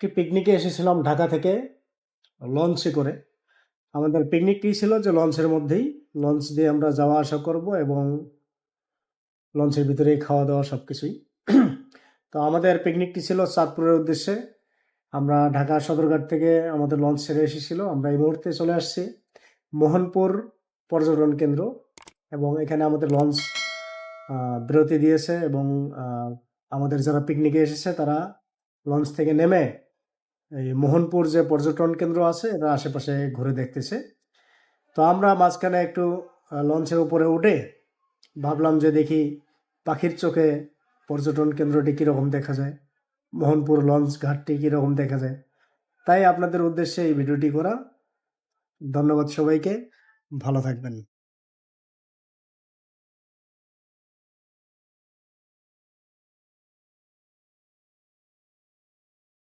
একটি পিকনিকে এসেছিলাম ঢাকা থেকে লঞ্চে করে। আমাদের পিকনিকটি ছিল যে লঞ্চের মধ্যেই, লঞ্চ দিয়ে আমরা যাওয়া আসা করব এবং লঞ্চের ভিতরেই খাওয়া-দাওয়া সবকিছুই। তো আমাদের পিকনিকটি ছিল চাঁদপুরের উদ্দেশ্যে। আমরা ঢাকা সদরঘাট থেকে আমাদের লঞ্চ ছেড়ে এসেছিল। আমরা এই মুহূর্তে চলে আসছি মোহনপুর পর্যটন কেন্দ্র এবং এখানে আমাদের লঞ্চ বিরতি দিয়েছে এবং আ আমাদের যারা পিকনিকে এসেছে তারা লঞ্চ থেকে নেমে এই মোহনপুর যে পর্যটন কেন্দ্র আছে এটার আশেপাশে ঘুরে দেখতেছে। তো আমরা মাঝখানে একটু লঞ্চের উপরে উঠে ভাবলাম যে দেখি পাখির চোখে পর্যটন কেন্দ্রটি কীরকম দেখা যায়, মোহনপুর লঞ্চ ঘাটটি কীরকম দেখা যায়। তাই আপনাদের উদ্দেশ্যে এই ভিডিওটি করা। ধন্যবাদ সবাইকে। ভালো থাকবেন।